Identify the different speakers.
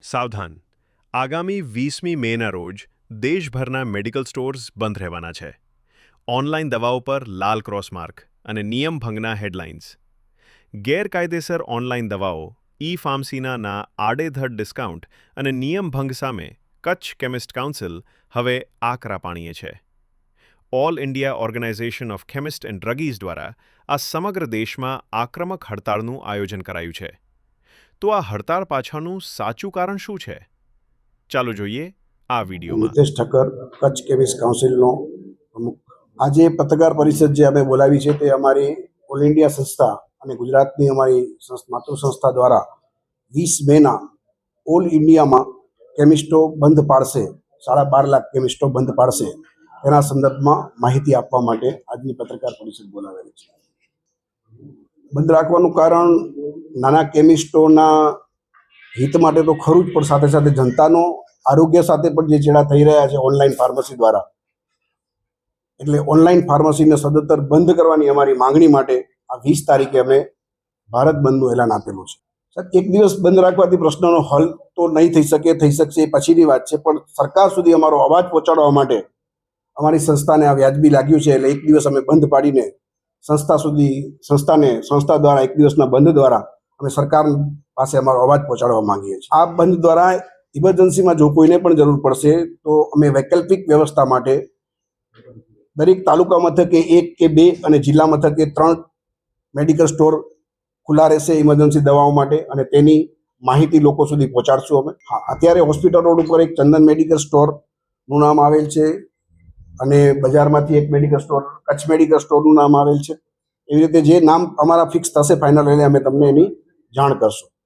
Speaker 1: સાવધાન. આગામી 20મી મેના રોજ દેશભરના મેડિકલ સ્ટોર્સ બંધ રહેવાના છે. ઓનલાઈન દવાઓ પર લાલ ક્રોસ માર્ક અને નિયમ ભંગના હેડલાઇન્સ. ગેરકાયદેસર ઓનલાઈન દવાઓ, ઈ-ફાર્મસીના આડેધડ ડિસ્કાઉન્ટ અને નિયમ ભંગ સામે કચ્છ કેમિસ્ટ કાઉન્સિલ હવે આકરા પાણીએ છે. All India organisation of chemist and druggists દ્વારા આ સમગ્ર દેશમાં આક્રમક હડતાળનું આયોજન કરાયું છે. તો આ હડતાળ પાછળનું સાચું કારણ શું છે? ચાલો જોઈએ આ વિડીયોમાં.
Speaker 2: મિતેશ ઠક્કર, કચ્છ કેમિસ્ટ કાઉન્સિલનો પ્રમુખ. આજે પત્રકાર પરિષદ જે અમે બોલાવી છે તે અમારી ઓલ ઇન્ડિયા સંસ્થા અને ગુજરાતની અમારી માતૃ સંસ્થા દ્વારા 20 મેના ઓલ ઇન્ડિયામાં કેમિસ્ટો બંધ પાડશે, 12.5 લાખ કેમિસ્ટો બંધ પાડશે, તેના સંદર્ભમાં માહિતી આપવા માટે આજની પત્રકાર પરિષદ બોલાવેલી છે. બંધ રાખવાનું કારણ નાના કેમિસ્ટોના હિત માટે તો ખરું જ, પણ સાથે સાથે જનતાનો આરોગ્ય સાથે પણ જે છેડા થઈ રહ્યા છે ઓનલાઈન ફાર્મસી દ્વારા, એટલે ઓનલાઈન ફાર્મસીને સદંતર બંધ કરવાની અમારી માંગણી માટે આ 20 તારીખે અમે ભારત બંધનું એલાન આપેલું છે. સાહેબ, એક દિવસ બંધ રાખવાથી પ્રશ્નનો હલ તો નહીં થઈ શકે, થઈ શકશે એ પછીની વાત છે, પણ સરકાર સુધી અમારો અવાજ પહોંચાડવા માટે અમારી સંસ્થાને આ વ્યાજબી લાગ્યું છે. એટલે એક દિવસ અમે બંધ પાડીને સંસ્થા દ્વારા એક દિવસના બંધ દ્વારા અમે સરકાર પાસે અમારો અવાજ પહોંચાડવા માંગીએ છીએ. આ બંધ દ્વારા ઇમરજન્સીમાં જો કોઈને પણ જરૂર પડશે તો અમે વૈકલ્પિક વ્યવસ્થા માટે દરેક તાલુકા મથકે 1 કે 2 અને જિલ્લા મથકે 3 મેડિકલ સ્ટોર ખુલ્લા રહેશે ઇમરજન્સી દવાઓ માટે, અને તેની માહિતી લોકો સુધી પહોંચાડશું અમે. હા, અત્યારે હોસ્પિટલ રોડ ઉપર એક ચંદન મેડિકલ સ્ટોરનું નામ આવેલ છે અને બજારમાંથી એક મેડિકલ સ્ટોર કચ્છ મેડિકલ સ્ટોરનું નામ આવેલ છે. એવી રીતે જે નામ અમારા ફિક્સ થશે ફાઇનલ, એટલે અમે તમને એની જાણ કરશું.